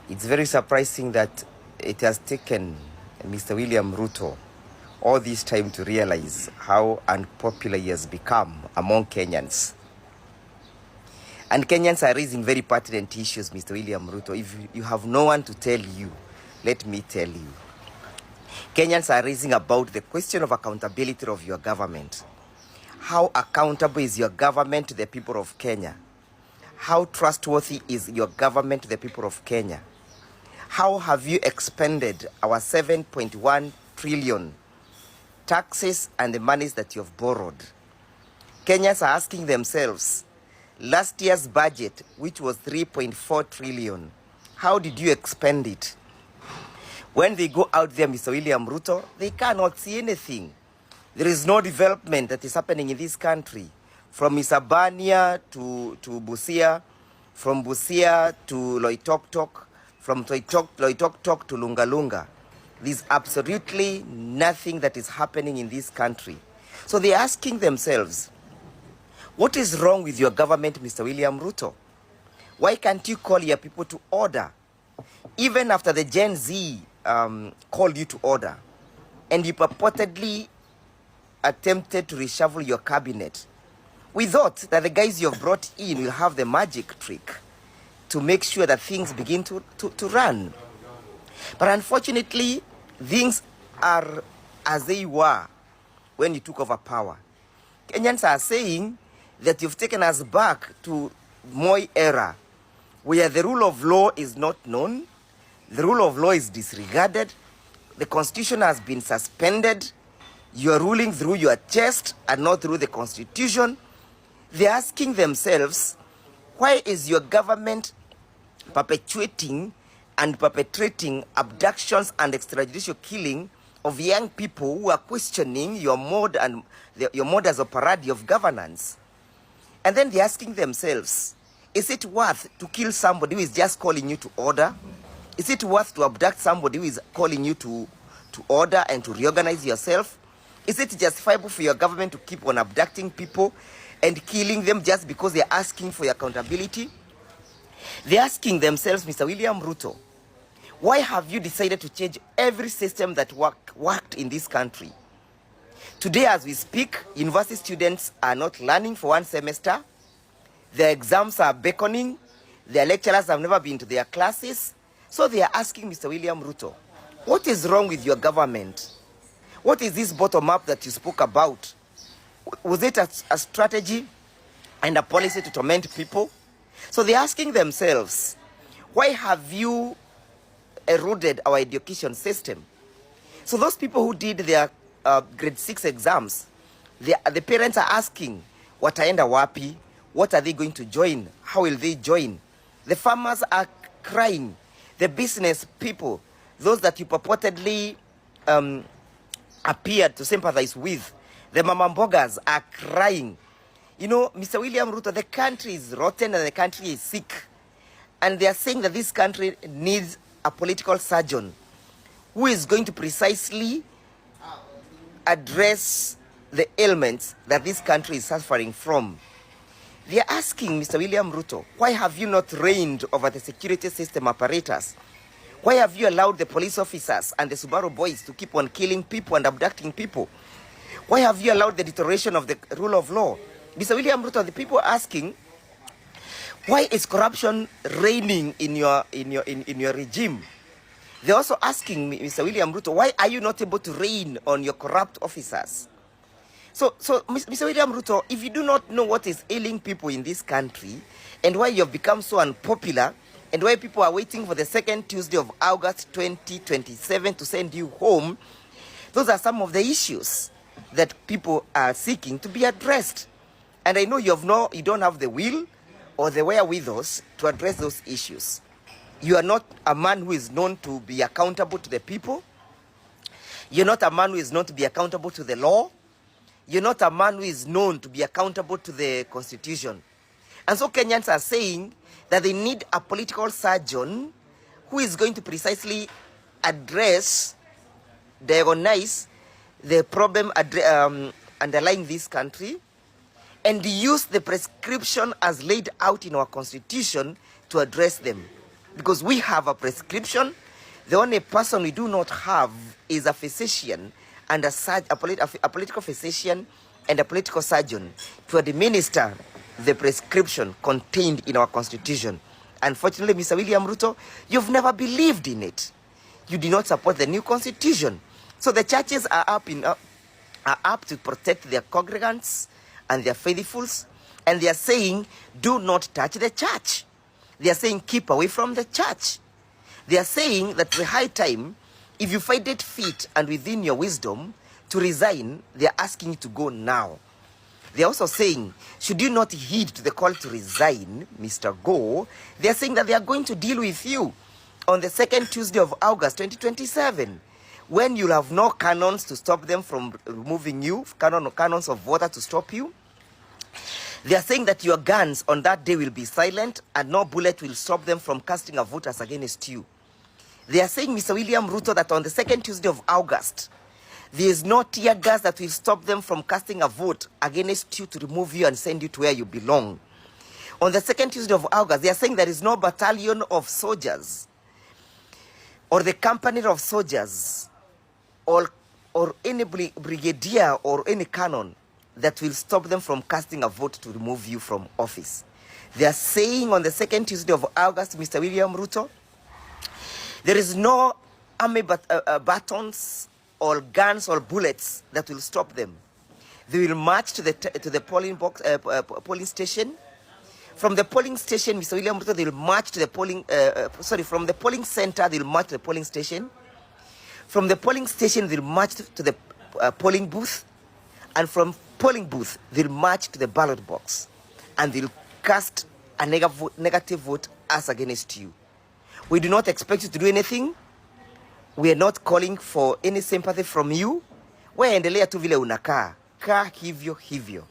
It's very surprising that it has taken Mr. William Ruto all this time to realize how unpopular he has become among Kenyans. And Kenyans are raising very pertinent issues, Mr. William Ruto. If you have no one to tell you, let me tell you. Kenyans are raising about the question of accountability of your government. How accountable is your government to the people of Kenya? How trustworthy is your government to the people of Kenya? How have you expended our 7.1 trillion taxes and the monies that you have borrowed? Kenyans are asking themselves, last year's budget, which was 3.4 trillion, how did you expend it? When they go out there, Mr. William Ruto, they cannot see anything. There is no development that is happening in this country. From Isabania to Busia, from Busia to Loitoktok, from Loitoktok to Lungalunga. There's absolutely nothing that is happening in this country. So they're asking themselves, what is wrong with your government, Mr. William Ruto? Why can't you call your people to order? Even after the Gen Z called you to order, and you purportedly attempted to reshuffle your cabinet, we thought that the guys you have brought in will have the magic trick to make sure that things begin to run. But unfortunately, things are as they were when you took over power. Kenyans are saying that you've taken us back to Moi era, where the rule of law is not known, the rule of law is disregarded, the constitution has been suspended, you are ruling through your chest and not through the constitution. They're asking themselves, why is your government perpetuating and perpetrating abductions and extrajudicial killing of young people who are questioning your mode and your modus operandi of governance? And then they're asking themselves, is it worth to kill somebody who is just calling you to order? Is it worth to abduct somebody who is calling you to order and to reorganize yourself? Is it justifiable for your government to keep on abducting people and killing them just because they're asking for your accountability? They're asking themselves, Mr. William Ruto, why have you decided to change every system that worked in this country? Today, as we speak, university students are not learning for one semester. Their exams are beckoning. Their lecturers have never been to their classes. So they are asking Mr. William Ruto, what is wrong with your government? What is this bottom-up that you spoke about? Was it a strategy and a policy to torment people? So they're asking themselves, why have you eroded our education system? So those people who did their grade 6 exams, the parents are asking, wataenda wapi? What are they going to join? How will they join? The farmers are crying. The business people, those that you purportedly appeared to sympathize with, the mamambogas are crying. You know, Mr. William Ruto, the country is rotten and the country is sick. And they are saying that this country needs a political surgeon who is going to precisely address the ailments that this country is suffering from. They are asking Mr. William Ruto, why have you not reigned over the security system apparatus? Why have you allowed the police officers and the Subaru boys to keep on killing people and abducting people? Why have you allowed the deterioration of the rule of law? Mr. William Ruto, the people are asking, why is corruption reigning in your regime? They're also asking me, Mr. William Ruto, why are you not able to reign on your corrupt officers? So, Mr. William Ruto, if you do not know what is ailing people in this country and why you have become so unpopular and why people are waiting for the second Tuesday of August 2027 to send you home, those are some of the issues that people are seeking to be addressed. And I know you don't have the will or the wherewithal to address those issues. You are not a man who is known to be accountable to the people. You're not a man who is known to be accountable to the law. You're not a man who is known to be accountable to the constitution. And so Kenyans are saying that they need a political surgeon who is going to precisely address, diagnose the problem underlying this country and use the prescription as laid out in our constitution to address them. because we have a prescription. The only person we do not have is a physician and a political physician and a political surgeon to administer the prescription contained in our constitution. Unfortunately, Mr. William Ruto, you've never believed in it. You do not support the new constitution. So the churches are up to protect their congregants and their faithfuls, and they are saying, do not touch the church. They are saying, keep away from the church. They are saying that the high time, if you find it fit and within your wisdom to resign, they are asking you to go now. They are also saying, should you not heed to the call to resign, Mr. Go, they are saying that they are going to deal with you on the second Tuesday of August 2027, when you'll have no cannons to stop them from removing you, cannons of water to stop you. They are saying that your guns on that day will be silent and no bullet will stop them from casting a vote as against you. They are saying, Mr. William Ruto, that on the second Tuesday of August, there is no tear gas that will stop them from casting a vote against you to remove you and send you to where you belong. On the second Tuesday of August, they are saying there is no battalion of soldiers or the company of soldiers or any brigadier or any cannon that will stop them from casting a vote to remove you from office. They are saying on the second Tuesday of August, Mr. William Ruto, there is no army batons or guns or bullets that will stop them. They will march to the polling station. From the polling station, Mr. William Ruto, they will march to the from the polling center, they will march to the polling station. From the polling station, they'll march to the polling booth. And from polling booth, they'll march to the ballot box. And they'll cast a negative vote as against you. We do not expect you to do anything. We are not calling for any sympathy from you. Wewe endelea tu vile unakaa. Kaa hivyo hivyo.